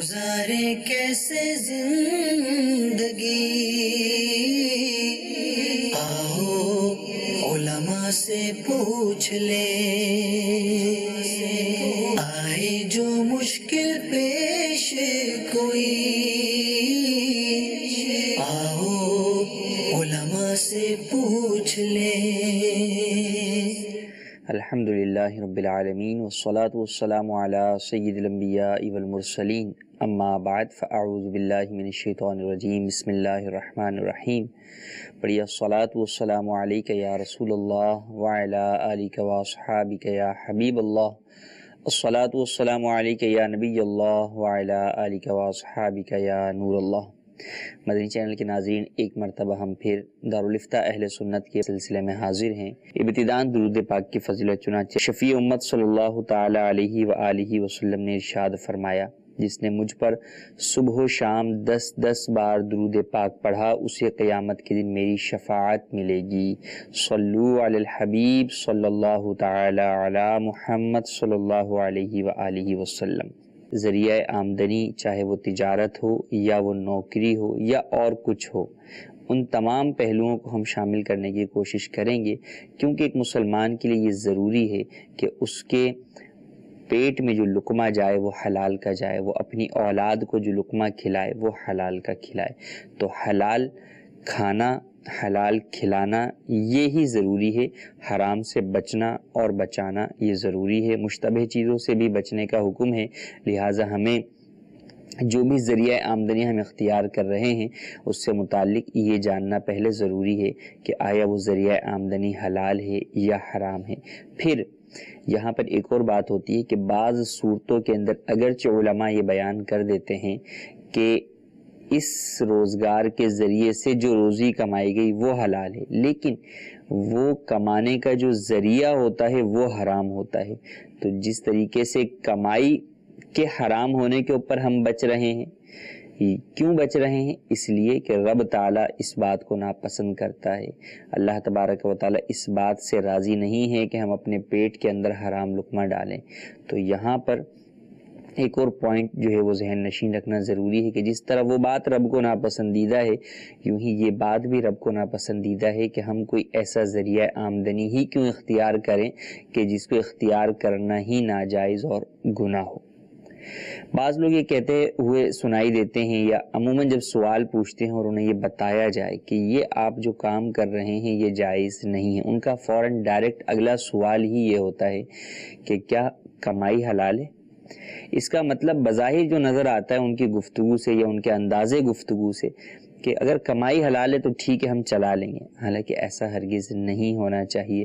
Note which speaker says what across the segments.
Speaker 1: گزارے کیسے زندگی، آؤ علماء سے پوچھ لے، آئے جو مشکل پیش کوئی، آؤ علماء سے پوچھ لے۔
Speaker 2: الحمدللہ رب العالمین والصلاة والسلام علی سید الانبیاء والمرسلین، اما بعد فاعوذ باللہ من الشیطان الرجیم، بسم اللہ الرحمن الرحیم۔ پڑھیے الصلاة والسلام علیک یا رسول اللہ وعلی آلک واصحابک یا حبیب اللہ، الصلاة والسلام علیک یا نبی اللہ وعلی آلک واصحابک یا نور اللہ۔ مدنی چینل کے ناظرین، ایک مرتبہ ہم پھر دارالفتہ اہل سنت کے سلسلے میں حاضر ہیں۔ ابتداءً درود پاک کی فضیلت، چنانچہ شفیع امت صلی اللہ تعالی علیہ وآلہ وسلم نے ارشاد فرمایا، جس نے مجھ پر صبح و شام 10 بار درود پاک پڑھا، اسے قیامت کے دن میری شفاعت ملے گی۔ صلو علی الحبیب صلی اللہ تعالی علی محمد صلی اللہ علیہ وآلہ وسلم۔ ذریعہ آمدنی، چاہے وہ تجارت ہو یا وہ نوکری ہو یا اور کچھ ہو، ان تمام پہلوؤں کو ہم شامل کرنے کی کوشش کریں گے، کیونکہ ایک مسلمان کے لیے یہ ضروری ہے کہ اس کے پیٹ میں جو لقمہ جائے وہ حلال کا جائے، وہ اپنی اولاد کو جو لقمہ کھلائے وہ حلال کا کھلائے۔ تو حلال کھانا، حلال کھلانا یہی ضروری ہے، حرام سے بچنا اور بچانا یہ ضروری ہے۔ مشتبہ چیزوں سے بھی بچنے کا حکم ہے، لہٰذا ہمیں جو بھی ذریعہ آمدنی ہم اختیار کر رہے ہیں اس سے متعلق یہ جاننا پہلے ضروری ہے کہ آیا وہ ذریعہ آمدنی حلال ہے یا حرام ہے۔ پھر یہاں پر ایک اور بات ہوتی ہے کہ بعض صورتوں کے اندر اگرچہ علماء یہ بیان کر دیتے ہیں کہ اس روزگار کے ذریعے سے جو روزی کمائی گئی وہ حلال ہے، لیکن وہ کمانے کا جو ذریعہ ہوتا ہے وہ حرام ہوتا ہے۔ تو جس طریقے سے کمائی کے حرام ہونے کے اوپر ہم بچ رہے ہیں، کیوں بچ رہے ہیں؟ اس لیے کہ رب تعالیٰ اس بات کو ناپسند کرتا ہے۔ اللہ تبارک و تعالیٰ اس بات سے راضی نہیں ہے کہ ہم اپنے پیٹ کے اندر حرام لقمہ ڈالیں۔ تو یہاں پر ایک اور پوائنٹ جو ہے وہ ذہن نشین رکھنا ضروری ہے کہ جس طرح وہ بات رب کو ناپسندیدہ ہے، یوں ہی یہ بات بھی رب کو ناپسندیدہ ہے کہ ہم کوئی ایسا ذریعہ آمدنی ہی کیوں اختیار کریں کہ جس کو اختیار کرنا ہی ناجائز اور گناہ ہو۔ بعض لوگ یہ کہتے ہوئے سنائی دیتے ہیں، یا عموماً جب سوال پوچھتے ہیں اور انہیں یہ بتایا جائے کہ یہ آپ جو کام کر رہے ہیں یہ جائز نہیں ہے، ان کا فوراً ڈائریکٹ اگلا سوال ہی یہ ہوتا ہے کہ کیا کمائی حلال ہے؟ اس کا مطلب بظاہر جو نظر آتا ہے ان کی گفتگو سے یا ان کے انداز گفتگو سے کہ اگر کمائی حلال ہے تو ٹھیک ہے ہم چلا لیں گے، حالانکہ ایسا ہرگز نہیں ہونا چاہیے۔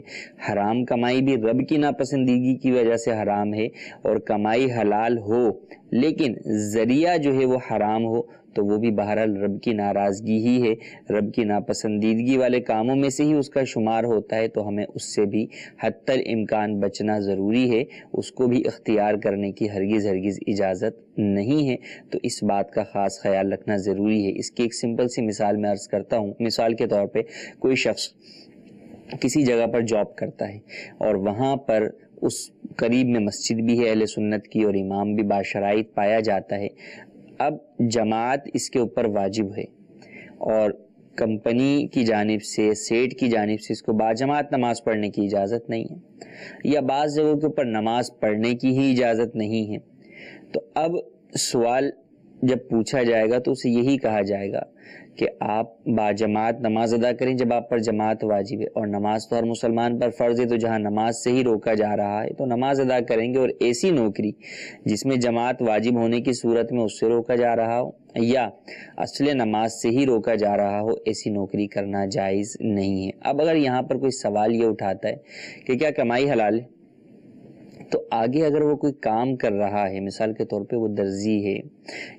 Speaker 2: حرام کمائی بھی رب کی ناپسندیدگی کی وجہ سے حرام ہے، اور کمائی حلال ہو لیکن ذریعہ جو ہے وہ حرام ہو تو وہ بھی بہرحال رب کی ناراضگی ہی ہے، رب کی ناپسندیدگی والے کاموں میں سے ہی اس کا شمار ہوتا ہے۔ تو ہمیں اس سے بھی حتی الامکان بچنا ضروری ہے، اس کو بھی اختیار کرنے کی ہرگز اجازت نہیں ہے۔ تو اس بات کا خاص خیال رکھنا ضروری ہے۔ اس کی ایک سمپل سی مثال میں عرض کرتا ہوں۔ مثال کے طور پہ کوئی شخص کسی جگہ پر جاب کرتا ہے اور وہاں پر اس قریب میں مسجد بھی ہے اہل سنت کی اور امام بھی باشرائط پایا جاتا ہے۔ اب جماعت اس کے اوپر واجب ہے اور کمپنی کی جانب سے، سیٹ کی جانب سے اس کو باجماعت نماز پڑھنے کی اجازت نہیں ہے، یا بعض جگہوں کے اوپر نماز پڑھنے کی ہی اجازت نہیں ہے۔ تو اب سوال جب پوچھا جائے گا تو اسے یہی کہا جائے گا کہ آپ باجماعت نماز ادا کریں جب آپ پر جماعت واجب ہے، اور نماز تو ہر مسلمان پر فرض ہے، تو جہاں نماز سے ہی روکا جا رہا ہے تو نماز ادا کریں گے۔ اور ایسی نوکری جس میں جماعت واجب ہونے کی صورت میں اس سے روکا جا رہا ہو یا اصل نماز سے ہی روکا جا رہا ہو، ایسی نوکری کرنا جائز نہیں ہے۔ اب اگر یہاں پر کوئی سوال یہ اٹھاتا ہے کہ کیا کمائی حلال ہے، تو آگے اگر وہ کوئی کام کر رہا ہے، مثال کے طور پہ وہ درزی ہے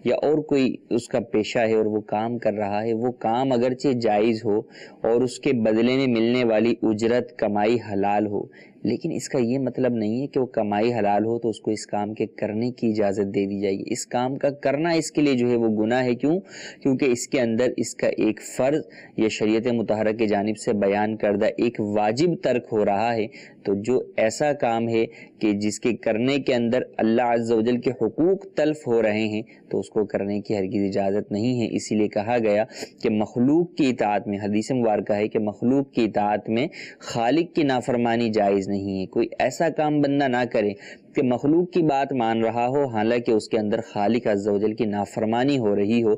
Speaker 2: یا اور کوئی اس کا پیشہ ہے اور وہ کام کر رہا ہے، وہ کام اگرچہ جائز ہو اور اس کے بدلے میں ملنے والی اجرت کمائی حلال ہو، لیکن اس کا یہ مطلب نہیں ہے کہ وہ کمائی حلال ہو تو اس کو اس کام کے کرنے کی اجازت دے دی جائے گی. اس کام کا کرنا اس کے لیے جو ہے وہ گناہ ہے. کیوں؟ کیونکہ اس کے اندر اس کا ایک فرض یا شریعت مطہرہ کی جانب سے بیان کردہ ایک واجب ترک ہو رہا ہے. تو جو ایسا کام ہے کہ جس کے کرنے کے اندر اللہ عز و جل کے حقوق تلف ہو رہے ہیں تو اس کو کرنے کی ہرگز اجازت نہیں ہے. اسی لیے کہا گیا کہ مخلوق کی اطاعت میں، حدیث مبارکہ ہے کہ مخلوق کی اطاعت میں خالق کی نافرمانی جائز نہیں ہے. کوئی ایسا کام بندہ نہ کرے کہ مخلوق کی بات مان رہا ہو حالانکہ اس کے اندر خالق عز و جل کی نافرمانی ہو رہی ہو.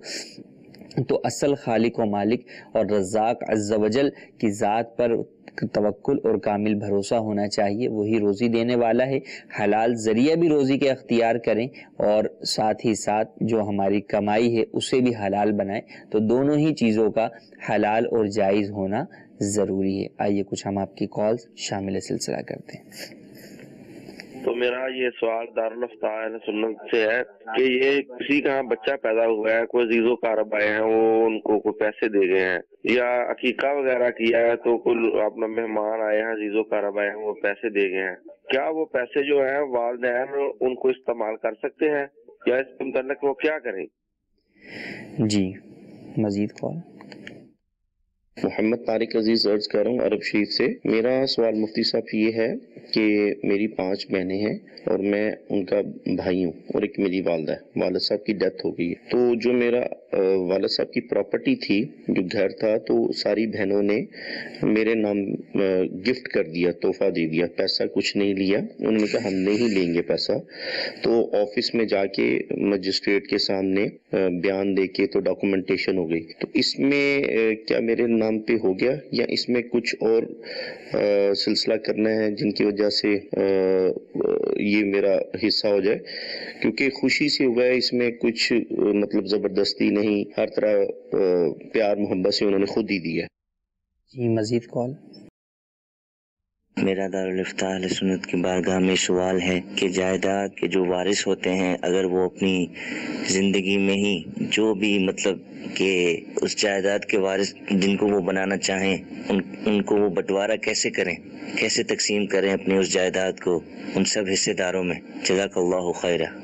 Speaker 2: تو اصل خالق و مالک اور رزاق عز و جل کی ذات پر توکل اور کامل بھروسہ ہونا چاہیے. وہی روزی دینے والا ہے. حلال ذریعہ بھی روزی کے اختیار کریں اور ساتھ ہی ساتھ جو ہماری کمائی ہے اسے بھی حلال بنائیں. تو دونوں ہی چیزوں کا حلال اور جائز ہونا ضروری ہے. آئیے کچھ ہم آپ کی کالز شامل سلسلہ کرتے ہیں.
Speaker 3: تو میرا یہ سوال دارالفتہ اہل سنت سے ہے کہ یہ کسی کا بچہ پیدا ہوا ہے، کوئی عزیز و قارب آئے ہیں، وہ ان کو کوئی پیسے دے گئے ہیں، یا عقیقہ وغیرہ کیا ہے تو کوئی اپنا مہمان آئے ہیں، عزیز و قارب آئے ہیں، وہ پیسے دے گئے ہیں، کیا وہ پیسے جو ہیں والدین ان کو استعمال کر سکتے ہیں یا اس کے متعلق وہ کیا کریں؟
Speaker 2: جی مزید کال.
Speaker 4: محمد طارق عزیز عرض کر رہا ہوں عرب شریف سے. میرا سوال مفتی صاحب یہ ہے کہ میری 5 بہنیں ہیں اور میں ان کا بھائی ہوں اور ایک میری والدہ ہے. والد صاحب کی ڈیتھ ہو گئی ہے. تو جو میرا والد صاحب کی پراپرٹی تھی، جو گھر تھا، تو ساری بہنوں نے میرے نام گفٹ کر دیا، تحفہ دے دیا، پیسہ کچھ نہیں لیا. انہوں نے کہا ہم نہیں لیں گے پیسہ. تو آفس میں جا کے مجسٹریٹ کے سامنے بیان دے کے تو ڈاکومنٹیشن ہو گئی. تو اس میں کیا میرے نام پہ ہو گیا یا اس میں کچھ اور سلسلہ کرنا ہے جن کی وجہ سے یہ میرا حصہ ہو جائے؟ کیونکہ خوشی سے ہوا ہے، اس میں کچھ مطلب زبردستی نہیں، ہر طرح پیار محبت سے انہوں نے خود ہی دیا.
Speaker 2: جی مزید کال.
Speaker 5: میرا دارالفتہ اہل سنت کی بارگاہ میں سوال ہے کہ جائیداد کے جو وارث ہوتے ہیں اگر وہ اپنی زندگی میں ہی جو بھی مطلب کہ اس جائیداد کے وارث جن کو وہ بنانا چاہیں ان کو وہ بٹوارہ کیسے کریں، کیسے تقسیم کریں اپنی اس جائیداد کو ان سب حصے داروں میں؟ جزاک اللہ خیرہ.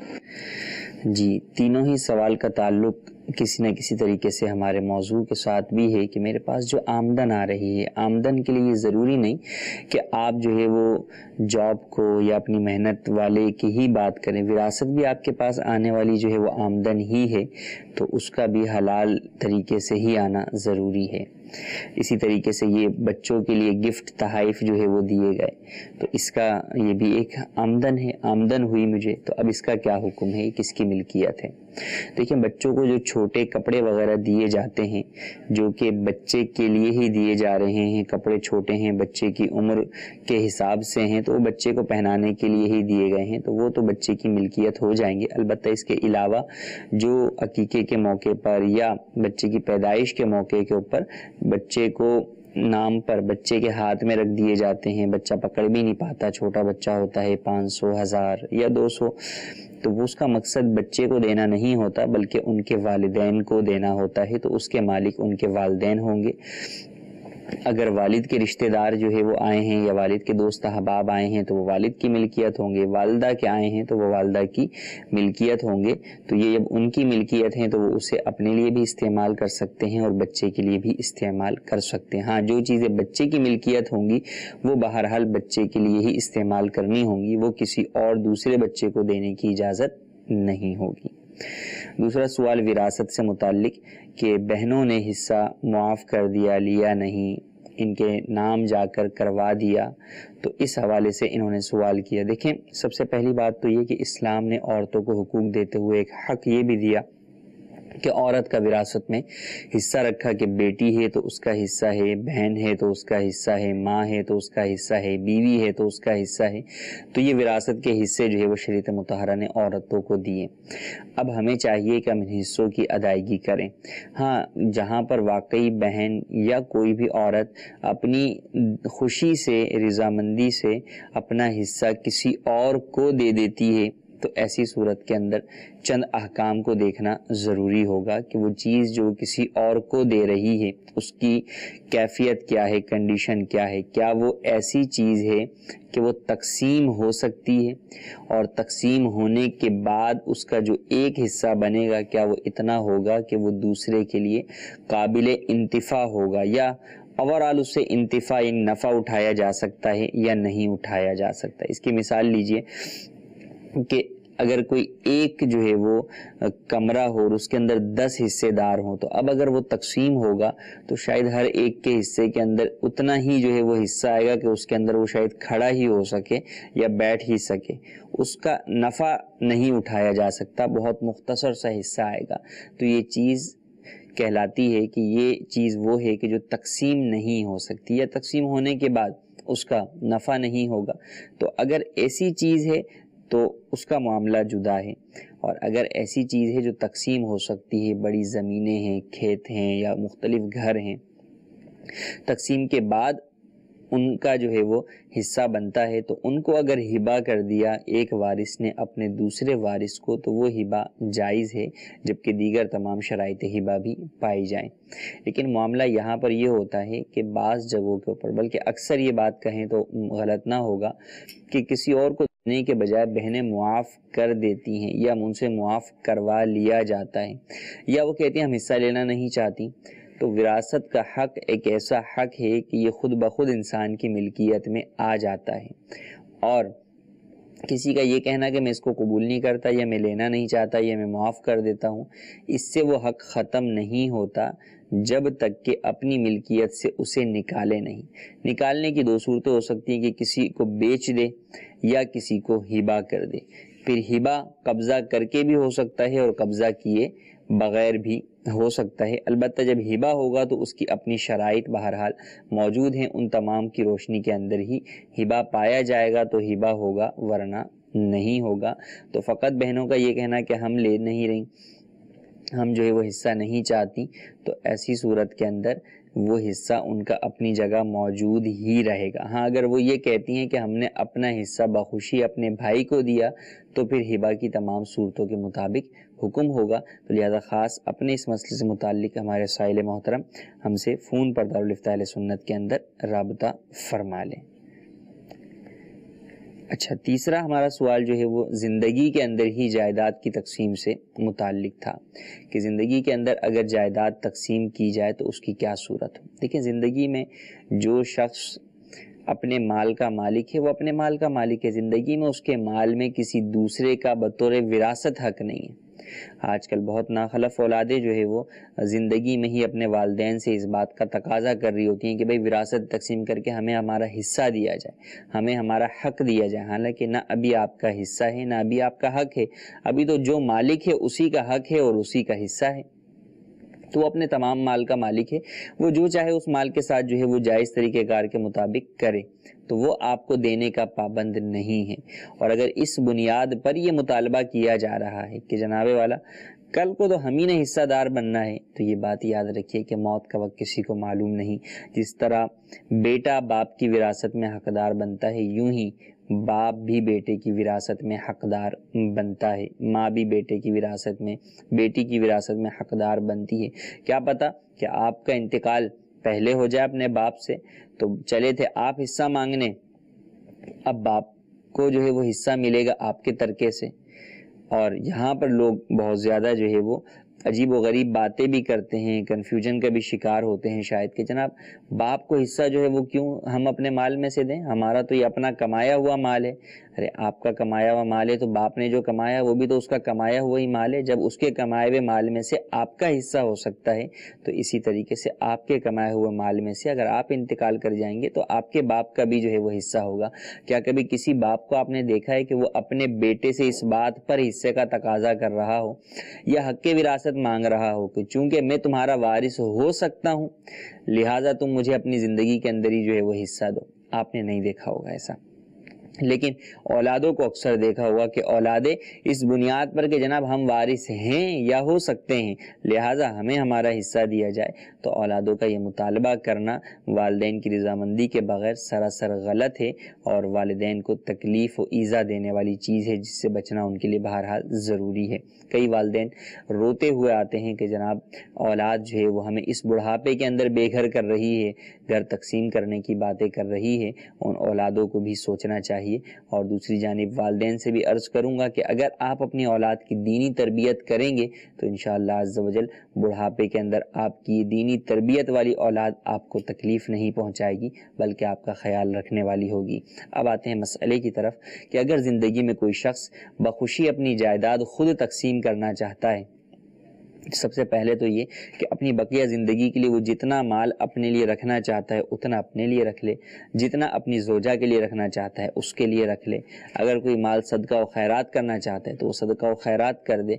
Speaker 2: جی تینوں ہی سوال کا تعلق کسی نہ کسی طریقے سے ہمارے موضوع کے ساتھ بھی ہے کہ میرے پاس جو آمدن آ رہی ہے، آمدن کے لیے یہ ضروری نہیں کہ آپ جو ہے وہ جاب کو یا اپنی محنت والے کی ہی بات کریں. وراثت بھی آپ کے پاس آنے والی جو ہے وہ آمدن ہی ہے، تو اس کا بھی حلال طریقے سے ہی آنا ضروری ہے. اسی طریقے سے یہ بچوں کے لیے گفٹ تحائف جو ہے وہ دیے گئے، تو اس کا یہ بھی ایک آمدن ہے. آمدن ہوئی مجھے، تو اب اس کا کیا حکم ہے، کس کی ملکیت ہے؟ دیکھیں بچوں کو جو چھوٹے کپڑے وغیرہ دیے جاتے ہیں جو کہ بچے کے لیے ہی دیے جا رہے ہیں، کپڑے چھوٹے ہیں، بچے کی عمر کے حساب سے ہیں، تو وہ بچے کو پہنانے کے لیے ہی دیے گئے ہیں، تو وہ تو بچے کی ملکیت ہو جائیں گے. البتہ اس کے علاوہ جو عقیقے کے موقع پر یا بچے کی پیدائش کے موقع کے اوپر بچے کو نام پر بچے کے ہاتھ میں رکھ دیے جاتے ہیں، بچہ پکڑ بھی نہیں پاتا، چھوٹا بچہ ہوتا ہے، 500، 1000 یا 200، تو وہ اس کا مقصد بچے کو دینا نہیں ہوتا بلکہ ان کے والدین کو دینا ہوتا ہے. تو اس کے مالک ان کے والدین ہوں گے. اگر والد کے رشتہ دار جو ہے وہ آئے ہیں یا والد کے دوست احباب آئے ہیں تو وہ والد کی ملکیت ہوں گے. والدہ کے آئے ہیں تو وہ والدہ کی ملکیت ہوں گے. تو یہ جب ان کی ملکیت ہیں تو وہ اسے اپنے لیے بھی استعمال کر سکتے ہیں اور بچے کے لیے بھی استعمال کر سکتے ہیں. ہاں جو چیزیں بچے کی ملکیت ہوں گی وہ بہرحال بچے کے لیے ہی استعمال کرنی ہوں گی، وہ کسی اور دوسرے بچے کو دینے کی اجازت نہیں ہوگی. دوسرا سوال وراثت سے متعلق کہ بہنوں نے حصہ معاف کر دیا، لیا نہیں، ان کے نام جا کر کروا دیا، تو اس حوالے سے انہوں نے سوال کیا. دیکھیں سب سے پہلی بات تو یہ کہ اسلام نے عورتوں کو حقوق دیتے ہوئے ایک حق یہ بھی دیا کہ عورت کا وراثت میں حصہ رکھا کہ بیٹی ہے تو اس کا حصہ ہے، بہن ہے تو اس کا حصہ ہے، ماں ہے تو اس کا حصہ ہے، بیوی ہے تو اس کا حصہ ہے. تو یہ وراثت کے حصے جو ہے وہ شریعت مطہرہ نے عورتوں کو دیے. اب ہمیں چاہیے کہ ہم ان حصوں کی ادائیگی کریں. ہاں جہاں پر واقعی بہن یا کوئی بھی عورت اپنی خوشی سے، رضامندی سے اپنا حصہ کسی اور کو دے دیتی ہے تو ایسی صورت کے اندر چند احکام کو دیکھنا ضروری ہوگا کہ وہ چیز جو کسی اور کو دے رہی ہے اس کی کیفیت کیا ہے، کنڈیشن کیا ہے، کیا وہ ایسی چیز ہے کہ وہ تقسیم ہو سکتی ہے، اور تقسیم ہونے کے بعد اس کا جو ایک حصہ بنے گا کیا وہ اتنا ہوگا کہ وہ دوسرے کے لیے قابل انتفاع ہوگا، یا اوورآل اس سے انتفاع نفع اٹھایا جا سکتا ہے یا نہیں اٹھایا جا سکتا۔ اس کی مثال لیجئے کہ اگر کوئی ایک جو ہے وہ کمرہ ہو اور اس کے اندر 10 حصے دار ہوں، تو اب اگر وہ تقسیم ہوگا تو شاید ہر ایک کے حصے کے اندر اتنا ہی جو ہے وہ حصہ آئے گا کہ اس کے اندر وہ شاید کھڑا ہی ہو سکے یا بیٹھ ہی سکے، اس کا نفع نہیں اٹھایا جا سکتا، بہت مختصر سا حصہ آئے گا۔ تو یہ چیز کہلاتی ہے کہ یہ چیز وہ ہے کہ جو تقسیم نہیں ہو سکتی، یا تقسیم ہونے کے بعد اس کا نفع نہیں ہوگا۔ تو اگر ایسی چیز ہے تو اس کا معاملہ جدا ہے، اور اگر ایسی چیز ہے جو تقسیم ہو سکتی ہے، بڑی زمینیں ہیں، کھیت ہیں، یا مختلف گھر ہیں، تقسیم کے بعد ان کا جو ہے وہ حصہ بنتا ہے، تو ان کو اگر ہبہ کر دیا ایک وارث نے اپنے دوسرے وارث کو تو وہ ہبہ جائز ہے، جبکہ دیگر تمام شرائط ہبہ بھی پائی جائیں۔ لیکن معاملہ یہاں پر یہ ہوتا ہے کہ بعض جگہوں کے اوپر، بلکہ اکثر یہ بات کہیں تو غلط نہ ہوگا، کہ کسی اور کو دینے کے بجائے بہنیں معاف کر دیتی ہیں، یا ان سے معاف کروا لیا جاتا ہے، یا وہ کہتی ہیں ہم حصہ لینا نہیں چاہتی۔ تو وراثت کا حق ایک ایسا حق ہے کہ یہ خود بخود انسان کی ملکیت میں آ جاتا ہے، اور کسی کا یہ کہنا کہ میں اس کو قبول نہیں کرتا، یا میں لینا نہیں چاہتا، یا میں معاف کر دیتا ہوں، اس سے وہ حق ختم نہیں ہوتا جب تک کہ اپنی ملکیت سے اسے نکالے نہیں۔ نکالنے کی 2 صورتیں ہو سکتی ہیں، کہ کسی کو بیچ دے یا کسی کو ہبہ کر دے۔ پھر ہبہ قبضہ کر کے بھی ہو سکتا ہے اور قبضہ کیے بغیر بھی ہو سکتا ہے، البتہ جب ہبہ ہوگا تو اس کی اپنی شرائط بہرحال موجود ہیں، ان تمام کی روشنی کے اندر ہی ہبہ پایا جائے گا تو ہبہ ہوگا، ورنہ نہیں ہوگا۔ تو فقط بہنوں کا یہ کہنا کہ ہم لے نہیں رہیں، ہم جو ہے وہ حصہ نہیں چاہتی، تو ایسی صورت کے اندر وہ حصہ ان کا اپنی جگہ موجود ہی رہے گا۔ ہاں اگر وہ یہ کہتی ہیں کہ ہم نے اپنا حصہ بخوشی اپنے بھائی کو دیا، تو پھر ہبہ کی تمام صورتوں کے مطابق حکم ہوگا۔ تو لہذا خاص اپنے اس مسئلے سے متعلق ہمارے سائل محترم ہم سے فون پر دارالفتاء اہل سنت کے اندر رابطہ فرما لیں۔ اچھا، تیسرا ہمارا سوال جو ہے وہ زندگی کے اندر ہی جائیداد کی تقسیم سے متعلق تھا، کہ زندگی کے اندر اگر جائیداد تقسیم کی جائے تو اس کی کیا صورت ہو۔ دیکھیں، زندگی میں جو شخص اپنے مال کا مالک ہے وہ اپنے مال کا مالک ہے، زندگی میں اس کے مال میں کسی دوسرے کا بطور وراثت حق نہیں ہے۔ آج کل بہت ناخلف اولادیں جو ہے وہ زندگی میں ہی اپنے والدین سے اس بات کا تقاضا کر رہی ہوتی ہیں کہ بھئی وراثت تقسیم کر کے ہمیں ہمارا حصہ دیا جائے، ہمیں ہمارا حق دیا جائے، حالانکہ نہ ابھی آپ کا حصہ ہے نہ ابھی آپ کا حق ہے، ابھی تو جو مالک ہے اسی کا حق ہے اور اسی کا حصہ ہے۔ تو وہ اپنے تمام مال کا مالک ہے، وہ جو چاہے اس مال کے ساتھ جو ہے وہ جائز طریقہ کار کے مطابق کرے، تو وہ آپ کو دینے کا پابند نہیں ہے۔ اور اگر اس بنیاد پر یہ مطالبہ کیا جا رہا ہے کہ جناب والا کل کو تو ہم ہی نے حصہ دار بننا ہے، تو یہ بات یاد رکھیے کہ موت کا وقت کسی کو معلوم نہیں۔ جس طرح بیٹا باپ کی وراثت میں حقدار بنتا ہے، یوں ہی باپ بھی بیٹے کی وراثت میں حقدار بنتا ہے، ماں بھی بیٹے کی وراثت میں، بیٹی کی وراثت میں حقدار بنتی ہے۔ کیا پتہ کہ آپ کا انتقال پہلے ہو جائے اپنے باپ سے، تو چلے تھے آپ حصہ مانگنے، اب باپ کو جو ہے وہ حصہ ملے گا آپ کے ترکے سے۔ اور یہاں پر لوگ بہت زیادہ جو ہے وہ عجیب و غریب باتیں بھی کرتے ہیں، کنفیوژن کا بھی شکار ہوتے ہیں شاید، کہ جناب باپ کو حصہ جو ہے وہ کیوں ہم اپنے مال میں سے دیں، ہمارا تو یہ اپنا کمایا ہوا مال ہے۔ ارے آپ کا کمایا ہوا مال ہے تو باپ نے جو کمایا وہ بھی تو اس کا کمایا ہوا ہی مال ہے، جب اس کے کمائے ہوئے مال میں سے آپ کا حصہ ہو سکتا ہے تو اسی طریقے سے آپ کے کمائے ہوئے مال میں سے اگر آپ انتقال کر جائیں گے تو آپ کے باپ کا بھی جو ہے وہ حصہ ہوگا۔ کیا کبھی کسی باپ کو آپ نے دیکھا ہے کہ وہ اپنے بیٹے سے اس بات پر حصے کا تقاضا کر رہا ہو یا حق وراثت مانگ رہا ہو کہ چونکہ میں تمہارا وارث ہو سکتا ہوں لہٰذا تم مجھے اپنی زندگی کے اندر ہی جو ہے وہ حصہ دو؟ آپ نے نہیں دیکھا ہوگا ایسا۔ لیکن اولادوں کو اکثر دیکھا ہوا کہ اولادیں اس بنیاد پر کہ جناب ہم وارث ہیں یا ہو سکتے ہیں لہٰذا ہمیں ہمارا حصہ دیا جائے، تو اولادوں کا یہ مطالبہ کرنا والدین کی رضامندی کے بغیر سراسر غلط ہے اور والدین کو تکلیف و ایذا دینے والی چیز ہے، جس سے بچنا ان کے لیے بہرحال ضروری ہے۔ کئی والدین روتے ہوئے آتے ہیں کہ جناب اولاد جو ہے وہ ہمیں اس بڑھاپے کے اندر بے گھر کر رہی ہے، گھر تقسیم کرنے کی باتیں کر رہی ہے، ان اولادوں کو بھی سوچنا چاہیے۔ اور دوسری جانب والدین سے بھی عرض کروں گا کہ اگر آپ اپنی اولاد کی دینی تربیت کریں گے تو انشاءاللہ عز و جل بڑھاپے کے اندر آپ کی دینی تربیت والی اولاد آپ کو تکلیف نہیں پہنچائے گی بلکہ آپ کا خیال رکھنے والی ہوگی۔ اب آتے ہیں مسئلے کی طرف کہ اگر زندگی میں کوئی شخص بخوشی اپنی جائیداد خود تقسیم کرنا چاہتا ہے، سب سے پہلے تو یہ کہ اپنی بقیہ زندگی کے لیے وہ جتنا مال اپنے لیے رکھنا چاہتا ہے اتنا اپنے لیے رکھ لے، جتنا اپنی زوجہ کے لیے رکھنا چاہتا ہے اس کے لیے رکھ لے، اگر کوئی مال صدقہ و خیرات کرنا چاہتا ہے تو وہ صدقہ و خیرات کر دے۔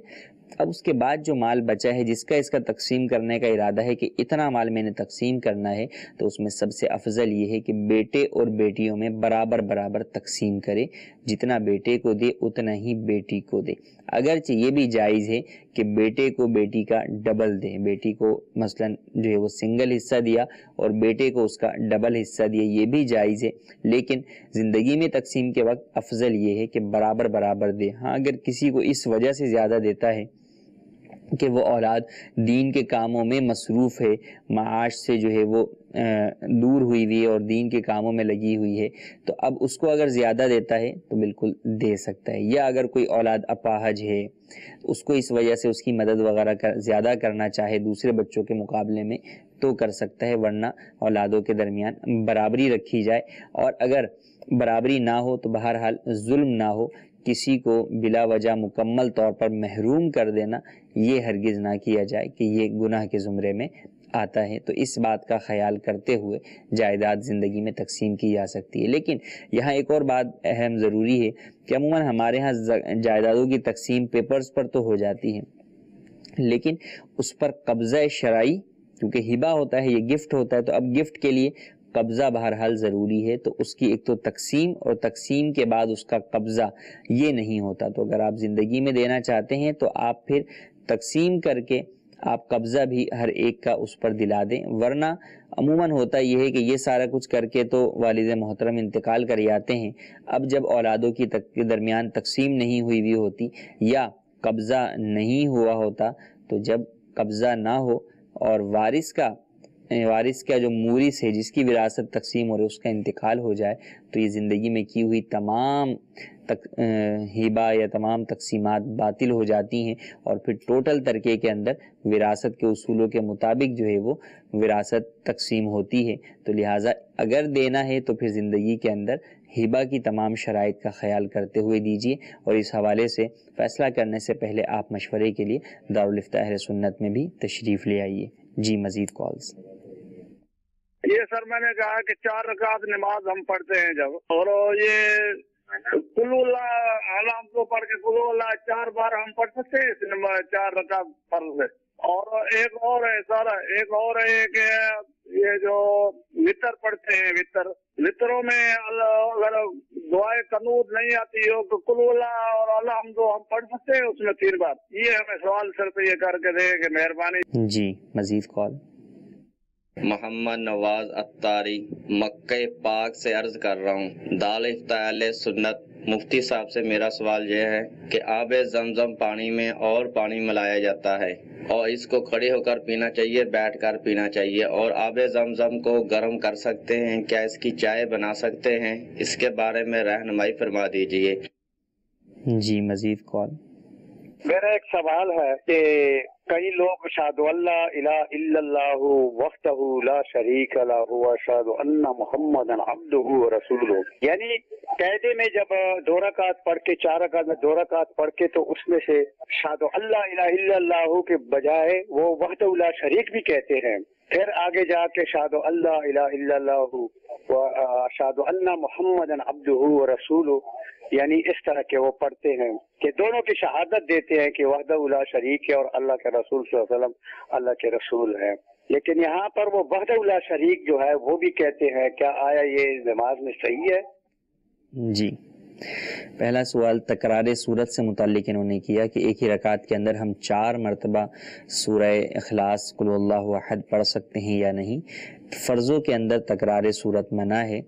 Speaker 2: اب اس کے بعد جو مال بچا ہے جس کا اس کا تقسیم کرنے کا ارادہ ہے کہ اتنا مال میں نے تقسیم کرنا ہے، تو اس میں سب سے افضل یہ ہے کہ بیٹے اور بیٹیوں میں برابر برابر تقسیم کرے، جتنا بیٹے کو دے اتنا ہی بیٹی کو دے۔ اگرچہ یہ بھی جائز ہے کہ بیٹے کو بیٹی کا ڈبل دے، بیٹی کو مثلا جو ہے وہ سنگل حصہ دیا اور بیٹے کو اس کا ڈبل حصہ دیا، یہ بھی جائز ہے، لیکن زندگی میں تقسیم کے وقت افضل یہ ہے کہ برابر برابر دے۔ ہاں اگر کسی کو اس وجہ سے زیادہ دیتا ہے کہ وہ اولاد دین کے کاموں میں مصروف ہے، معاش سے جو ہے وہ دور ہوئی ہوئی ہے اور دین کے کاموں میں لگی ہوئی ہے، تو اب اس کو اگر زیادہ دیتا ہے تو بالکل دے سکتا ہے۔ یا اگر کوئی اولاد اپاہج ہے اس کو اس وجہ سے اس کی مدد وغیرہ زیادہ کرنا چاہے دوسرے بچوں کے مقابلے میں تو کر سکتا ہے، ورنہ اولادوں کے درمیان برابری رکھی جائے۔ اور اگر برابری نہ ہو تو بہرحال ظلم نہ ہو، کسی کو بلا وجہ مکمل طور پر محروم کر دینا یہ ہرگز نہ کیا جائے کہ یہ گناہ کے زمرے میں آتا ہے۔ تو اس بات کا خیال کرتے ہوئے جائیداد زندگی میں تقسیم کی جا سکتی ہے۔ لیکن یہاں ایک اور بات اہم ضروری ہے کہ عموماً ہمارے ہاں جائیدادوں کی تقسیم پیپرز پر تو ہو جاتی ہے، لیکن اس پر قبضہ شرعی، کیونکہ ہبہ ہوتا ہے، یہ گفٹ ہوتا ہے، تو اب گفٹ کے لیے قبضہ بہرحال ضروری ہے، تو اس کی ایک تو تقسیم اور تقسیم کے بعد اس کا قبضہ یہ نہیں ہوتا۔ تو اگر آپ زندگی میں دینا چاہتے ہیں تو آپ پھر تقسیم کر کے آپ قبضہ بھی ہر ایک کا اس پر دلا دیں، ورنہ عموماً ہوتا یہ ہے کہ یہ سارا کچھ کر کے تو والد محترم انتقال کر جاتے ہیں، اب جب اولادوں کی درمیان تقسیم نہیں ہوئی ہوتی یا قبضہ نہیں ہوا ہوتا، تو جب قبضہ نہ ہو اور وارث کا جو مورث ہے جس کی وراثت تقسیم ہو رہی ہے اس کا انتقال ہو جائے، تو یہ زندگی میں کی ہوئی تمام ہبہ یا تمام تقسیمات باطل ہو جاتی ہیں، اور پھر ٹوٹل ترکے کے اندر وراثت کے اصولوں کے مطابق جو ہے وہ وراثت تقسیم ہوتی ہے۔ تو لہٰذا اگر دینا ہے تو پھر زندگی کے اندر ہبہ کی تمام شرائط کا خیال کرتے ہوئے دیجیے، اور اس حوالے سے فیصلہ کرنے سے پہلے آپ مشورے کے لیے دارالفتہ اہل سنت میں بھی تشریف لے آئیے۔ جی مزید کالز۔
Speaker 6: یہ سر میں نے کہا کہ 4 رکعت نماز ہم پڑھتے ہیں جب، اور یہ قل اللہ علام کو پڑھ کے قل اللہ 4 بار ہم پڑھ سکتے ہیں اس 4 رکعت فرض ہے۔ اور ایک اور ہے سر، ایک اور ہے کہ یہ جو وطر پڑھتے ہیں، وطروں میں اگر دعائے قنوت نہیں آتی ہو تو قل اللہ اور الحمد ہم پڑھ سکتے ہیں اس میں 3 بار۔ یہ ہمیں سوال سر پہ یہ کر کے دے کہ مہربانی۔
Speaker 2: جی مزید کال۔
Speaker 7: محمد نواز اتاری مکہ پاک سے عرض کر رہا ہوں، دارالفتہ اہل سنت مفتی صاحب سے میرا سوال یہ ہے کہ آب زمزم پانی میں اور پانی ملایا جاتا ہے اور اس کو کھڑے ہو کر پینا چاہیے، بیٹھ کر پینا چاہیے، اور آب زمزم کو گرم کر سکتے ہیں، کیا اس کی چائے بنا سکتے ہیں؟ اس کے بارے میں رہنمائی فرما دیجیے۔
Speaker 2: جی مزید کال۔
Speaker 6: میرا ایک سوال ہے کہ کئی لوگ اشہد اللہ الہ الا اللہ وحدہ لا شریک لہ واشہد ان محمد عبدہ ورسولہ، یعنی قاعدے میں جب 2 رکعت پڑھ کے 4 رکعت میں 2 رکعت پڑھ کے تو اس میں سے اشہد اللہ الہ الا اللہ کے بجائے وہ وحدہ لا شریک بھی کہتے ہیں، پھر آگے جا کے اشہد اللہ الہ الا اللہ واشہد ان محمد عبدہ ورسولہ، یعنی اس طرح کے وہ پڑھتے ہیں کہ دونوں کی شہادت دیتے ہیں کہ وحدہ لا شریک ہے اور اللہ کے رسول صلی اللہ علیہ وسلم اللہ کے رسول ہیں، لیکن یہاں پر وہ وحدہ لا شریک جو ہے وہ بھی کہتے ہیں، کیا آیا یہ نماز میں صحیح ہے؟
Speaker 2: جی، پہلا سوال تکرار صورت سے متعلق انہوں نے کیا کہ ایک ہی رکعت کے اندر ہم 4 مرتبہ سورہ اخلاص قل اللہ احد پڑھ سکتے ہیں یا نہیں۔ فرضوں کے اندر تکرار صورت منع ہے،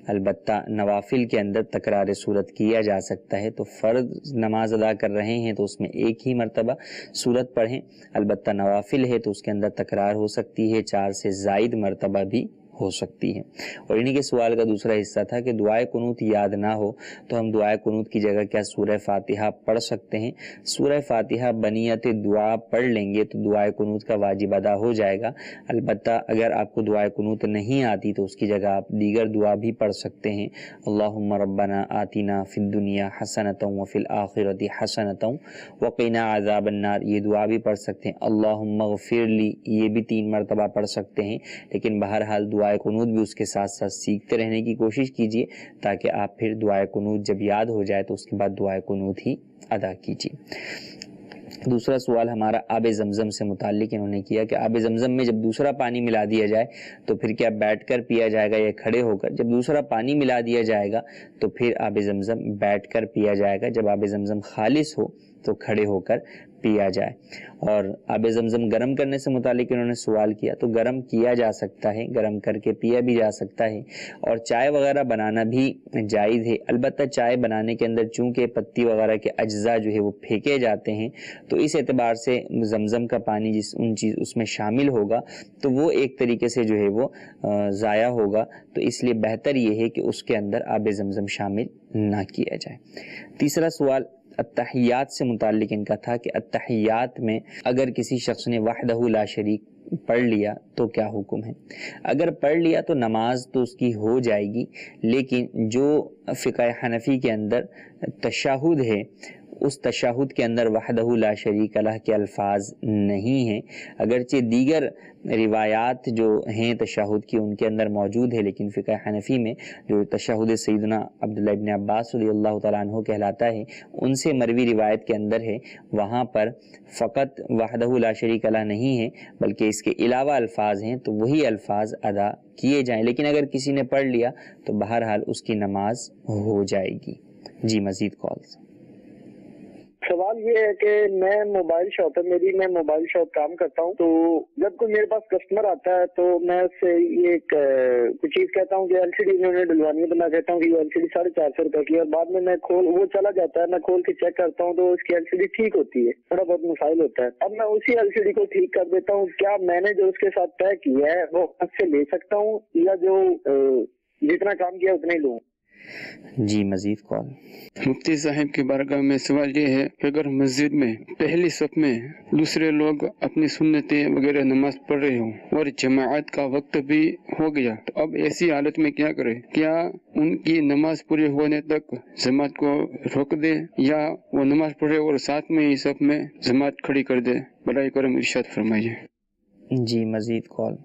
Speaker 2: البتہ نوافل کے اندر تکرار صورت کیا جا سکتا ہے۔ تو فرض نماز ادا کر رہے ہیں تو اس میں ایک ہی مرتبہ صورت پڑھیں، البتہ نوافل ہے تو اس کے اندر تکرار ہو سکتی ہے، 4 سے زائد مرتبہ بھی ہو سکتی ہے۔ اور انہی کے سوال کا دوسرا حصہ تھا کہ دعائے قنوت یاد نہ ہو تو ہم دعائے قنوت کی جگہ کیا سورہ فاتحہ پڑھ سکتے ہیں؟ سورہ فاتحہ بنیت دعا پڑھ لیں گے تو دعائے قنوت کا واجب ادا ہو جائے گا، البتہ اگر آپ کو دعائے قنوت نہیں آتی تو اس کی جگہ آپ دیگر دعا بھی پڑھ سکتے ہیں۔ اللہم ربنا آتنا فی الدنیا حسنۃ وفی الآخرۃ حسنۃ وقنا عذاب النار، یہ دعا بھی پڑھ سکتے ہیں۔ اللہم اغفر لی، یہ بھی 3 مرتبہ پڑھ سکتے ہیں، لیکن بہرحال دعائے قنوت بھی اس کے ساتھ ساتھ سیکھتے رہنے کی کوشش کیجیے تاکہ آپ پھر دعائے قنوت جب یاد ہو جائے تو اس کے بعد دعائے قنوت ہی ادا کیجیے۔ دوسرا سوال ہمارا آب زمزم سے متعلق انہوں نے کیا کہ آب زمزم میں جب دوسرا پانی ملا دیا جائے تو پھر کیا بیٹھ کر پیا جائے گا یا کھڑے ہو کر؟ جب دوسرا پانی ملا دیا جائے گا تو پھر آب زمزم بیٹھ کر پیا جائے گا، جب آب زمزم خالص ہو تو کھڑے ہو کر پیا جائے۔ اور آب زمزم گرم کرنے سے متعلق انہوں نے سوال کیا تو گرم کیا جا سکتا ہے، گرم کر کے پیا بھی جا سکتا ہے، اور چائے وغیرہ بنانا بھی جائز ہے، البتہ چائے بنانے کے اندر چونکہ پتی وغیرہ کے اجزاء جو ہے وہ پھینکے جاتے ہیں تو اس اعتبار سے زمزم کا پانی اس میں شامل ہوگا تو وہ ایک طریقے سے جو ہے وہ ضائع ہوگا، تو اس لیے بہتر یہ ہے کہ اس کے اندر آب زمزم شامل نہ کیا جائے۔ تیسرا سوال التحیات سے متعلق ان کا تھا کہ التحیات میں اگر کسی شخص نے وحدہ لا شریک پڑھ لیا تو کیا حکم ہے؟ اگر پڑھ لیا تو نماز تو اس کی ہو جائے گی، لیکن جو فقہ حنفی کے اندر تشہد ہے اس تشہد کے اندر وحدہ لا شریک لہ کے الفاظ نہیں ہیں، اگرچہ دیگر روایات جو ہیں تشہد کی ان کے اندر موجود ہے، لیکن فقہ حنفی میں جو تشہد سیدنا عبداللہ ابن عباس رضی اللہ تعالیٰ عنہ کہلاتا ہے ان سے مروی روایت کے اندر ہے، وہاں پر فقط وحدہ لا شریک لہ نہیں ہے بلکہ اس کے علاوہ الفاظ ہیں، تو وہی الفاظ ادا کیے جائیں، لیکن اگر کسی نے پڑھ لیا تو بہرحال اس کی نماز ہو جائے گی۔ جی مزید کالز۔
Speaker 6: سوال یہ ہے کہ میں موبائل شاپ کام کرتا ہوں، تو جب کوئی میرے پاس کسٹمر آتا ہے تو میں اس سے یہ کوئی چیز کہتا ہوں کہ ایل سی ڈی انہوں نے ڈلوانی ہے، تو میں کہتا ہوں کہ یہ ایل سی ڈی 450 روپے کی ہے، اور بعد میں وہ چلا جاتا ہے، میں کھول کے چیک کرتا ہوں تو اس کی ایل سی ڈی ٹھیک ہوتی ہے، تھوڑا بہت مسائل ہوتا ہے، اب میں اسی ایل سی ڈی کو ٹھیک کر دیتا ہوں، کیا میں نے جو اس کے ساتھ طے کیا ہے وہ اس سے لے سکتا ہوں یا جو جتنا کام کیا اتنا ہی لوں؟
Speaker 2: جی مزید کال۔
Speaker 8: مفتی صاحب کی بارگاہ میں سوال یہ ہے کہ اگر مسجد میں پہلی صف میں دوسرے لوگ اپنی سنتیں وغیرہ نماز پڑھ رہے ہوں اور جماعت کا وقت بھی ہو گیا تو اب ایسی حالت میں کیا کرے؟ کیا ان کی نماز پوری ہونے تک جماعت کو روک دے یا وہ نماز پڑھے اور ساتھ میں ہی صف میں جماعت کھڑی کر دے؟ برائے کرم ارشاد فرمائیے۔
Speaker 2: جی مزید کال۔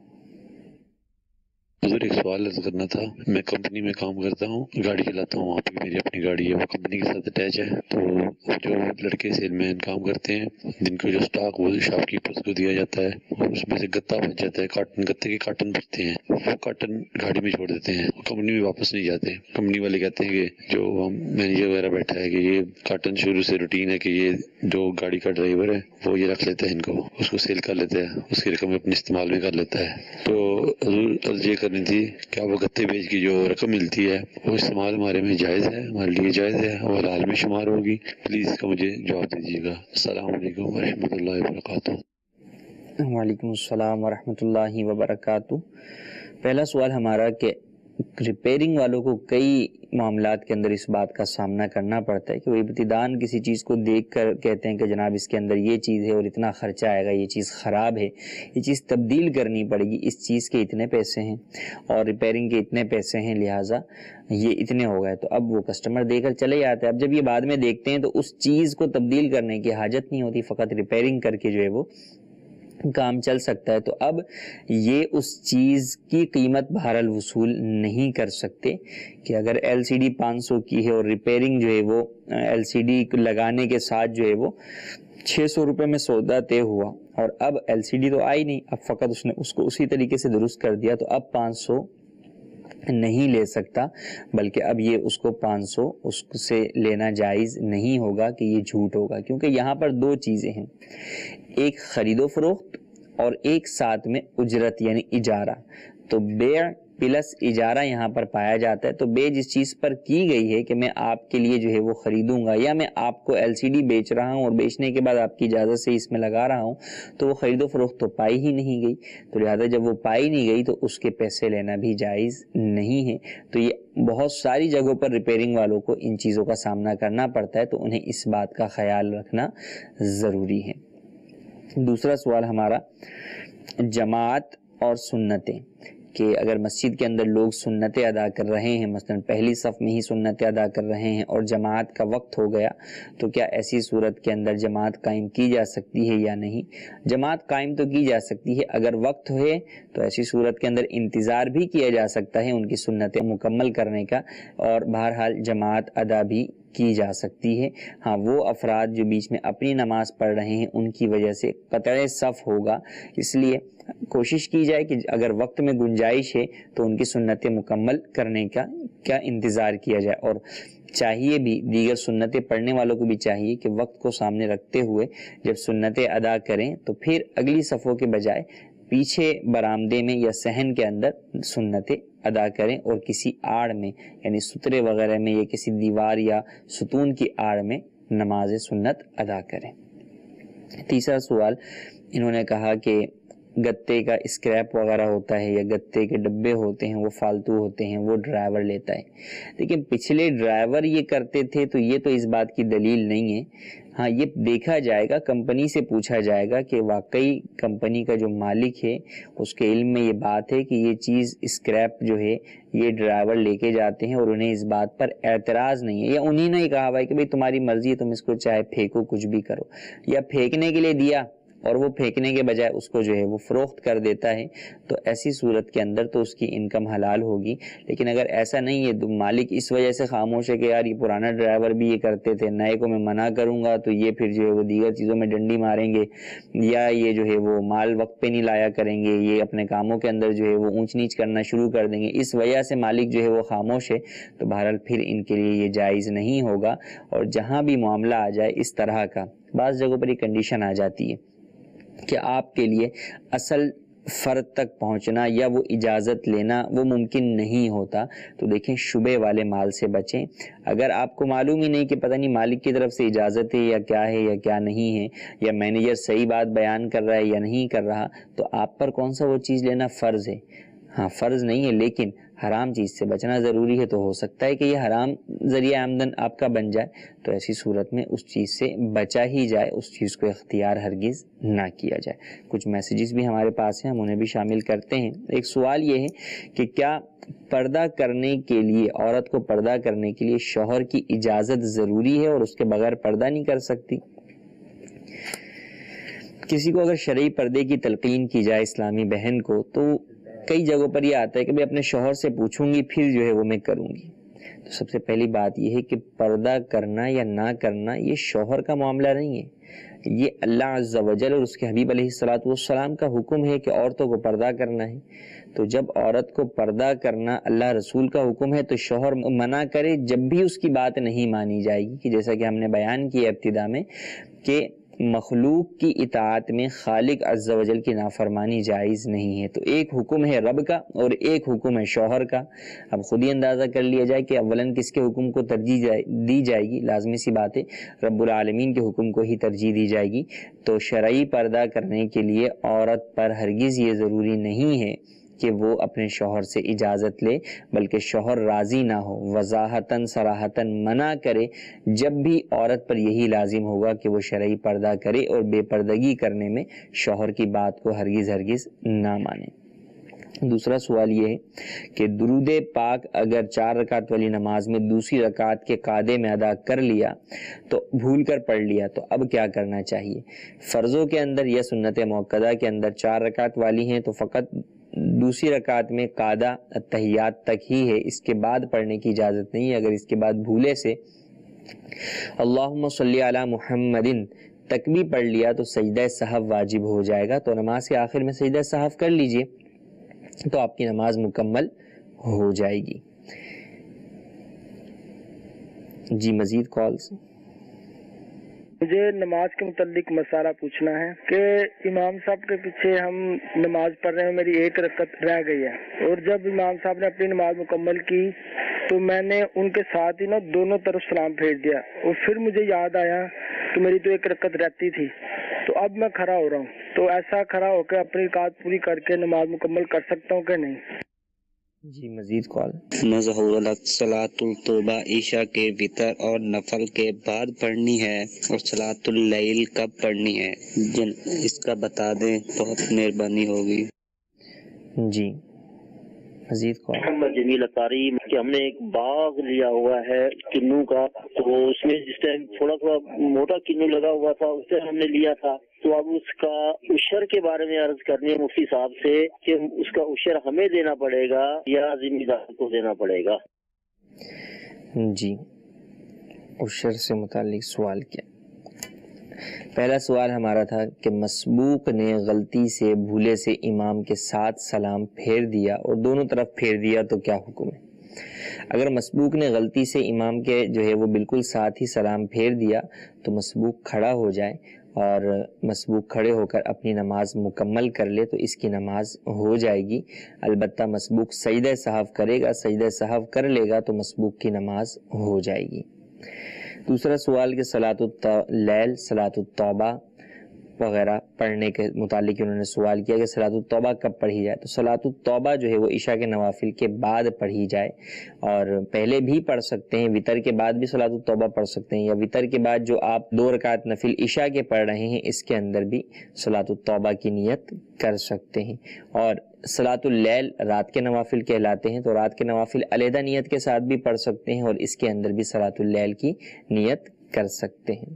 Speaker 9: حضور ایک سوال عرض کرنا تھا، میں کمپنی میں کام کرتا ہوں، گاڑی چلاتا ہوں، وہاں پہ میری اپنی گاڑی ہے، وہ کمپنی کے ساتھ اٹیچ ہے، تو جو لڑکے سیل مین کام کرتے ہیں جن کو جو سٹاک وہ شاپ کیپرز کو دیا جاتا ہے اور اس میں سے گتا بچ جاتا ہے، گتے کے کارٹن بچتے ہیں، وہ کارٹن گاڑی میں چھوڑ دیتے ہیں، کمپنی میں واپس نہیں جاتے۔ کمپنی والے کہتے ہیں کہ جو مینیجر وغیرہ بیٹھا ہے کہ یہ کارٹن شروع سے روٹین ہے کہ یہ جو گاڑی کا ڈرائیور ہے وہ یہ رکھ لیتا ہے، ان کو اس کو سیل کر لیتا ہے، اس کی رقم اپنے استعمال میں کر لیتا ہے۔ تو حضور یہ کرنی تھی، کیا وہ گتے بیچ کی جو رقم ملتی ہے وہ استعمال ہمارے میں جائز ہے، ہمارے لیے جائز ہے اور حلال میں شمار ہوگی؟ پلیز اس کا مجھے جواب دیجیے گا۔ السلام علیکم ورحمۃ اللہ وبرکاتہ۔
Speaker 2: وعلیکم السلام ورحمۃ اللہ وبرکاتہ۔ پہلا سوال ہمارا کہ ریپیئرنگ والوں کو کئی معاملات کے اندر اس بات کا سامنا کرنا پڑتا ہے کہ وہ ابتداً کسی چیز کو دیکھ کر کہتے ہیں کہ جناب اس کے اندر یہ چیز ہے اور اتنا خرچہ آئے گا، یہ چیز خراب ہے، یہ چیز تبدیل کرنی پڑے گی، اس چیز کے اتنے پیسے ہیں اور ریپیئرنگ کے اتنے پیسے ہیں، لہٰذا یہ اتنے ہو گئے، تو اب وہ کسٹمر دے کر چلے جاتے ہیں۔ اب جب یہ بعد میں دیکھتے ہیں تو اس چیز کو تبدیل کرنے کی حاجت نہیں ہوتی، فقط ریپیئرنگ کر کے جو ہے وہ کام چل سکتا ہے، تو اب یہ اس چیز کی قیمت بہرحال وصول نہیں کر سکتے کہ اگر ایل سی ڈی 500 کی ہے اور ریپیئرنگ جو ہے وہ ایل سی ڈی لگانے کے ساتھ جو ہے وہ 600 روپے میں سودا طے ہوا اور اب ایل سی ڈی تو آئی نہیں، اب فقط اس نے اس کو اسی طریقے سے درست کر دیا، تو اب 500 نہیں لے سکتا، بلکہ اب یہ اس کو 500 اس سے لینا جائز نہیں ہوگا کہ یہ جھوٹ ہوگا، کیونکہ یہاں پر دو چیزیں ہیں، ایک خرید و فروخت اور ایک ساتھ میں اجرت یعنی اجارہ۔ تو بیع پلس اجارہ یہاں پر پایا جاتا ہے۔ تو بیع جس چیز پر کی گئی ہے کہ میں آپ کے لیے جو ہے وہ خریدوں گا، یا میں آپ کو LCD بیچ رہا ہوں اور بیچنے کے بعد آپ کی اجازت سے اس میں لگا رہا ہوں، تو وہ خرید و فروخت تو پائی ہی نہیں گئی، تو لہٰذا جب وہ پائی نہیں گئی تو اس کے پیسے لینا بھی جائز نہیں ہے۔ تو یہ بہت ساری جگہوں پر ریپیئرنگ والوں کو ان چیزوں کا سامنا کرنا پڑتا ہے، تو انہیں اس بات کا خیال رکھنا ضروری ہے۔ دوسرا سوال ہمارا جماعت اور سنتیں، کہ اگر مسجد کے اندر لوگ سنتیں ادا کر رہے ہیں، مثلا پہلی صف میں ہی سنتیں ادا کر رہے ہیں اور جماعت کا وقت ہو گیا، تو کیا ایسی صورت کے اندر جماعت قائم کی جا سکتی ہے یا نہیں؟ جماعت قائم تو کی جا سکتی ہے، اگر وقت ہے تو ایسی صورت کے اندر انتظار بھی کیا جا سکتا ہے ان کی سنتیں مکمل کرنے کا، اور بہرحال جماعت ادا بھی کی جا سکتی ہے۔ ہاں، وہ افراد جو بیچ میں اپنی نماز پڑھ رہے ہیں ان کی وجہ سے قطع صف ہوگا، اس لیے کوشش کی جائے کہ اگر وقت میں گنجائش ہے تو ان کی سنتیں مکمل کرنے کا کیا انتظار کیا جائے، اور چاہیے بھی دیگر سنتیں پڑھنے والوں کو بھی چاہیے کہ وقت کو سامنے رکھتے ہوئے جب سنتیں ادا کریں تو پھر اگلی صفوں کے بجائے پیچھے برآمدے میں یا صحن کے اندر سنتیں ادا کریں، اور کسی آڑ میں یعنی سترے وغیرہ میں یا کسی دیوار یا ستون کی آڑ میں نماز سنت ادا کریں۔ تیسرا سوال انہوں نے کہا کہ گتے کا اسکریپ وغیرہ ہوتا ہے یا گتے کے ڈبے ہوتے ہیں وہ فالتو ہوتے ہیں، وہ ڈرائیور لیتا ہے، لیکن پچھلے ڈرائیور یہ کرتے تھے تو یہ تو اس بات کی دلیل نہیں ہے۔ ہاں، یہ دیکھا جائے گا، کمپنی سے پوچھا جائے گا کہ واقعی کمپنی کا جو مالک ہے اس کے علم میں یہ بات ہے کہ یہ چیز اسکریپ جو ہے یہ ڈرائیور لے کے جاتے ہیں اور انہیں اس بات پر اعتراض نہیں ہے، یا انہیں نے کہا ہوا ہے کہ بھئی تمہاری مرضی ہے، تم اس کو چاہے پھینکو کچھ بھی کرو، یا پھینکنے کے لیے دیا اور وہ پھینکنے کے بجائے اس کو جو ہے وہ فروخت کر دیتا ہے، تو ایسی صورت کے اندر تو اس کی انکم حلال ہوگی۔ لیکن اگر ایسا نہیں ہے، مالک اس وجہ سے خاموش ہے کہ یار یہ پرانا ڈرائیور بھی یہ کرتے تھے، نئے کو میں منع کروں گا تو یہ پھر جو ہے وہ دیگر چیزوں میں ڈنڈی ماریں گے، یا یہ جو ہے وہ مال وقت پہ نہیں لایا کریں گے، یہ اپنے کاموں کے اندر جو ہے وہ اونچ نیچ کرنا شروع کر دیں گے، اس وجہ سے مالک جو ہے وہ خاموش ہے، تو بہرحال پھر ان کے لیے یہ جائز نہیں ہوگا۔ اور جہاں بھی معاملہ آ جائے اس طرح کا، بعض جگہوں پر یہ کنڈیشن آ جاتی ہے کہ آپ کے لیے اصل فرد تک پہنچنا یا وہ اجازت لینا وہ ممکن نہیں ہوتا، تو دیکھیں شبے والے مال سے بچیں۔ اگر آپ کو معلوم ہی نہیں کہ پتہ نہیں مالک کی طرف سے اجازت ہے یا کیا نہیں ہے، یا مینیجر صحیح بات بیان کر رہا ہے یا نہیں کر رہا، تو آپ پر کون سا وہ چیز لینا فرض ہے؟ ہاں، فرض نہیں ہے، لیکن حرام چیز سے بچنا ضروری ہے، تو ہو سکتا ہے کہ یہ حرام ذریعہ آمدن آپ کا بن جائے، تو ایسی صورت میں اس چیز سے بچا ہی جائے، اس چیز کو اختیار ہرگز نہ کیا جائے۔ کچھ میسیجز بھی ہمارے پاس ہیں، ہم انہیں بھی شامل کرتے ہیں۔ ایک سوال یہ ہے کہ کیا پردہ کرنے کے لیے، عورت کو پردہ کرنے کے لیے شوہر کی اجازت ضروری ہے اور اس کے بغیر پردہ نہیں کر سکتی؟ کسی کو اگر شرعی پردے کی تلقین کی جائے اسلامی بہن کو، تو کئی جگہوں پر یہ آتا ہے کہ میں اپنے شوہر سے پوچھوں گی پھر جو ہے وہ میں کروں گی۔ تو سب سے پہلی بات یہ ہے کہ پردہ کرنا یا نہ کرنا یہ شوہر کا معاملہ نہیں ہے، یہ اللہ عز و جل اور اس کے حبیب علیہ الصلوۃ والسلام کا حکم ہے کہ عورتوں کو پردہ کرنا ہے۔ تو جب عورت کو پردہ کرنا اللہ رسول کا حکم ہے تو شوہر منع کرے جب بھی اس کی بات نہیں مانی جائے گی، کہ جیسا کہ ہم نے بیان کیا ابتدا میں کہ مخلوق کی اطاعت میں خالق عز و جل کی نافرمانی جائز نہیں ہے۔ تو ایک حکم ہے رب کا اور ایک حکم ہے شوہر کا۔ اب خود ہی اندازہ کر لیا جائے کہ اولاً کس کے حکم کو ترجیح دی جائے گی، لازمی سی بات ہے رب العالمین کے حکم کو ہی ترجیح دی جائے گی۔ تو شرعی پردہ کرنے کے لیے عورت پر ہرگز یہ ضروری نہیں ہے کہ وہ اپنے شوہر سے اجازت لے، بلکہ شوہر راضی نہ ہو، وضاحتاً صراحتاً منع کرے، جب بھی عورت پر یہی لازم ہوگا کہ وہ شرعی پردہ کرے اور بے پردگی کرنے میں شوہر کی بات کو ہرگز نہ مانے۔ دوسرا سوال یہ ہے کہ درود پاک اگر 4 رکعت والی نماز میں دوسری رکعت کے قعدے میں ادا کر لیا تو بھول کر پڑھ لیا، تو اب کیا کرنا چاہیے؟ فرضوں کے اندر یا سنت موقدہ کے اندر 4 رکعت والی ہیں تو فقط دوسری رکعت میں قعدہ التحیات تک ہی ہے، اس کے بعد پڑھنے کی اجازت نہیں ہے۔ اگر اس کے بعد بھولے سے اللہم صلی علی محمد تک بھی پڑھ لیا تو سجدہ سہو واجب ہو جائے گا، تو نماز کے آخر میں سجدہ سہو کر لیجئے تو آپ کی نماز مکمل ہو جائے گی۔ جی مزید کالز۔
Speaker 10: مجھے نماز کے متعلق مسئلہ پوچھنا ہے کہ امام صاحب کے پیچھے ہم نماز پڑھ رہے ہیں، میری ایک رکعت رہ گئی ہے، اور جب امام صاحب نے اپنی نماز مکمل کی تو میں نے ان کے ساتھ ہی دونوں طرف سلام بھیج دیا، اور پھر مجھے یاد آیا کہ میری تو ایک رکعت رہتی تھی، تو اب میں کھڑا ہو رہا ہوں، تو ایسا کھڑا ہو کے اپنی رکعت پوری کر کے نماز مکمل کر سکتا ہوں کہ نہیں؟
Speaker 2: جی مزید کال۔
Speaker 11: صلاۃ التوبہ عشاء کے وتر اور نفل کے بعد پڑھنی ہے، اور صلاۃ اللیل کب پڑھنی ہے؟ اس کا بتا دیں، بہت مہربانی ہوگی۔
Speaker 2: جی مزید کال۔
Speaker 12: محمد جمیل اطاری کہ ہم نے ایک باغ لیا ہوا ہے کنو کا، تو اس میں جس ٹائم تھوڑا موٹا کنو لگا ہوا تھا اس سے ہم نے لیا تھا، تو اب اس کا عشر کے بارے میں عرض کرنی ہے مفتی صاحب سے کہ اس کا عشر ہمیں دینا پڑے گا یا ذمہ دار کو دینا پڑے گا؟
Speaker 2: جی عشر سے متعلق سوال کیا؟ پہلا سوال ہمارا تھا کہ مسبوق نے غلطی سے بھولے سے امام کے ساتھ سلام پھیر دیا اور دونوں طرف پھیر دیا تو کیا حکم ہے؟ اگر مسبوق نے غلطی سے امام کے جو ہے وہ بالکل ساتھ ہی سلام پھیر دیا تو مسبوق کھڑا ہو جائے اور مسبوق کھڑے ہو کر اپنی نماز مکمل کر لے تو اس کی نماز ہو جائے گی۔ البتہ مسبوق سجدہ سہو کرے گا، سجدہ سہو کر لے گا تو مسبوق کی نماز ہو جائے گی۔ دوسرا سوال کہ صلاۃ اللیل، صلاۃ التوبہ وغیرہ پڑھنے کے متعلق انہوں نے سوال کیا کہ صلاۃ التوبہ کب پڑھی جائے؟ تو صلاۃ التوبہ جو ہے وہ عشاء کے نوافل کے بعد پڑھی جائے، اور پہلے بھی پڑھ سکتے ہیں، وتر کے بعد بھی صلاۃ التوبہ پڑھ سکتے ہیں، یا وتر کے بعد جو آپ 2 رکعت نفل عشاء کے پڑھ رہے ہیں اس کے اندر بھی صلاۃ التوبہ کی نیت کر سکتے ہیں۔ اور صلاۃ اللیل رات کے نوافل کہلاتے ہیں، تو رات کے نوافل علیحدہ نیت کے ساتھ بھی پڑھ سکتے ہیں اور اس کے اندر بھی صلاۃ اللیل کی نیت کر سکتے ہیں۔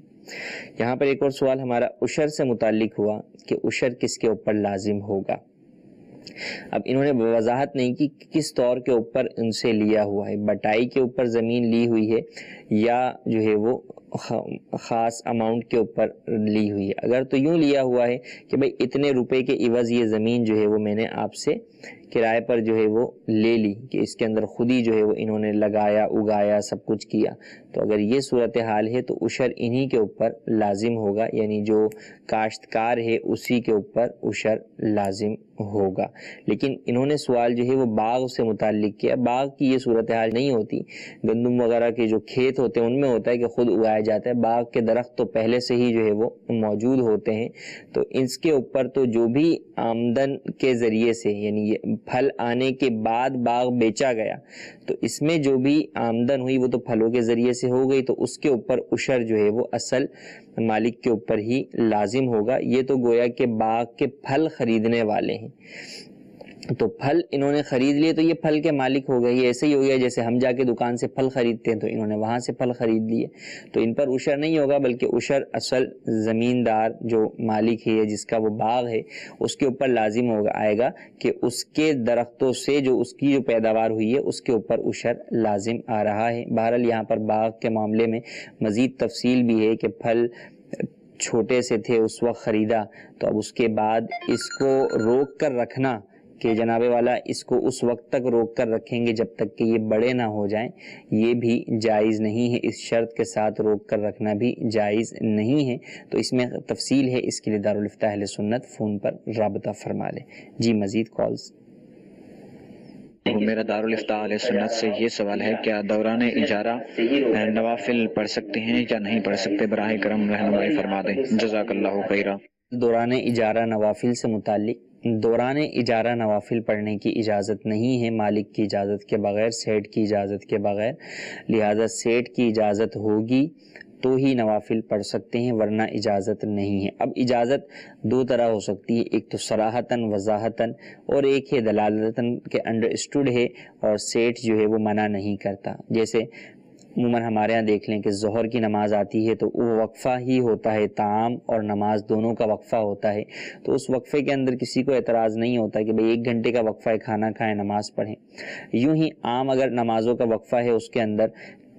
Speaker 2: یہاں پر ایک اور سوال ہمارا عشر سے متعلق ہوا کہ عشر کس کے اوپر لازم ہوگا۔ اب انہوں نے وضاحت نہیں کی کس طور کے اوپر ان سے لیا ہوا ہے، بٹائی کے اوپر زمین لی ہوئی ہے یا جو ہے وہ خاص اماؤنٹ کے اوپر لی ہوئی ہے۔ اگر تو یوں لیا ہوا ہے کہ بھئی اتنے روپے کے عوض یہ زمین جو ہے وہ میں نے آپ سے کرائے پر جو ہے وہ لے لی، کہ اس کے اندر خود ہی جو ہے وہ انہوں نے لگایا، اگایا، سب کچھ کیا، تو اگر یہ صورتحال ہے تو عشر انہی کے اوپر لازم ہوگا، یعنی جو کاشتکار ہے اسی کے اوپر عشر لازم ہوگا۔ لیکن انہوں نے سوال جو ہے وہ باغ سے متعلق کیا۔ باغ کی یہ صورتحال نہیں ہوتی، گندم وغیرہ کے جو کھیت ہوتے ہیں ان میں ہوتا ہے کہ خود اگایا جاتا ہے، باغ کے درخت تو پہلے سے ہی جو ہے وہ موجود ہوتے ہیں، تو اس کے اوپر تو جو بھی آمدن کے ذریعے سے، یعنی یہ پھل آنے کے بعد باغ بیچا گیا تو اس میں جو بھی آمدن ہوئی وہ تو پھلوں کے ذریعے سے ہو گئی، تو اس کے اوپر عشر جو ہے وہ اصل مالک کے اوپر ہی لازم ہوگا۔ یہ تو گویا کہ باغ کے پھل خریدنے والے ہیں، تو پھل انہوں نے خرید لیے تو یہ پھل کے مالک ہو گئے۔ یہ ایسے ہی ہو گیا جیسے ہم جا کے دکان سے پھل خریدتے ہیں تو انہوں نے وہاں سے پھل خرید لیے، تو ان پر عشر نہیں ہوگا، بلکہ عشر اصل زمیندار جو مالک ہے جس کا وہ باغ ہے اس کے اوپر لازم آئے گا کہ اس کے درختوں سے جو اس کی جو پیداوار ہوئی ہے اس کے اوپر عشر لازم آ رہا ہے۔ بہرحال یہاں پر باغ کے معاملے میں مزید تفصیل بھی ہے کہ پھل چھوٹے سے تھے اس وقت خریدا، تو اب اس کے بعد اس کو روک کر رکھنا کہ جناب والا اس کو اس وقت تک روک کر رکھیں گے جب تک کہ یہ بڑے نہ ہو جائیں، یہ بھی جائز نہیں ہے، اس شرط کے ساتھ روک کر رکھنا بھی جائز نہیں ہے۔ تو اس میں تفصیل ہے، اس کے لیے دارالفتاح اہل سنت فون پر رابطہ فرما لیں۔ جی مزید کالز۔
Speaker 13: میرا دارالفتاح اہل سنت سے یہ سوال ہے، کیا دوران اجارہ نوافل پڑھ سکتے ہیں یا نہیں پڑھ سکتے؟ براہ کرم رہنمائی فرما دیں، جزاک اللہ خیرہ۔
Speaker 2: دوران اجارہ نوافل سے متعلق، دوران اجارہ نوافل پڑھنے کی اجازت نہیں ہے مالک کی اجازت کے بغیر، سیٹ کی اجازت کے بغیر، لہذا سیٹ کی اجازت ہوگی تو ہی نوافل پڑھ سکتے ہیں ورنہ اجازت نہیں ہے۔ اب اجازت 2 طرح ہو سکتی ہے، ایک تو صراحتاً وضاحتاً، اور ایک ہے دلالتاً کے انڈرسٹوڈ ہے اور سیٹ جو ہے وہ منع نہیں کرتا۔ جیسے عموماً ہمارے ہاں دیکھ لیں کہ ظہر کی نماز آتی ہے تو وہ وقفہ ہی ہوتا ہے، طعام اور نماز دونوں کا وقفہ ہوتا ہے، تو اس وقفے کے اندر کسی کو اعتراض نہیں ہوتا کہ بھئی 1 گھنٹے کا وقفہ ہے، کھانا کھائیں نماز پڑھیں۔ یوں ہی عام اگر نمازوں کا وقفہ ہے اس کے اندر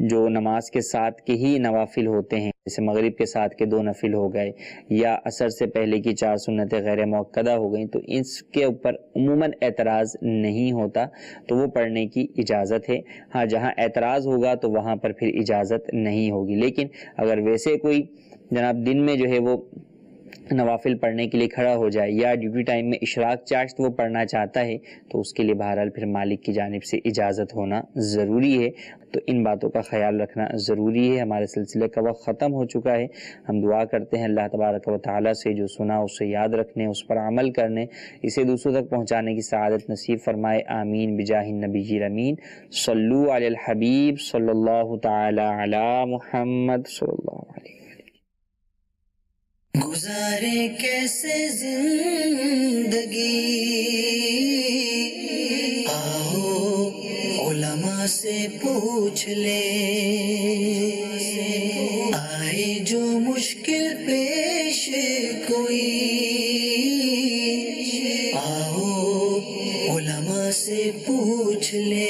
Speaker 2: جو نماز کے ساتھ کے ہی نوافل ہوتے ہیں، جیسے مغرب کے ساتھ کے 2 نفل ہو گئے یا عصر سے پہلے کی 4 سنتیں غیر موقدہ ہو گئیں، تو اس کے اوپر عموماً اعتراض نہیں ہوتا، تو وہ پڑھنے کی اجازت ہے۔ ہاں جہاں اعتراض ہوگا تو وہاں پر پھر اجازت نہیں ہوگی، لیکن اگر ویسے کوئی جناب دن میں جو ہے وہ نوافل پڑھنے کے لیے کھڑا ہو جائے یا ڈیوٹی ٹائم میں اشراق چاشت وہ پڑھنا چاہتا ہے تو اس کے لیے بہرحال پھر مالک کی جانب سے اجازت ہونا ضروری ہے۔ تو ان باتوں کا خیال رکھنا ضروری ہے۔ ہمارے سلسلے کا وقت ختم ہو چکا ہے۔ ہم دعا کرتے ہیں اللہ تبارک و تعالیٰ سے جو سنا اسے یاد رکھنے، اس پر عمل کرنے، اسے دوسروں تک پہنچانے کی سعادت نصیب فرمائے، آمین بجاہ النبی الامین۔ صلو علی الحبیب صلی اللہ تعالی علی محمد صلی اللہ علیہ وسلم۔
Speaker 1: گزارے کیسے زندگی، آؤ علماء سے پوچھ لے، آئے جو مشکل پیش کوئی، آؤ علماء سے پوچھ لے۔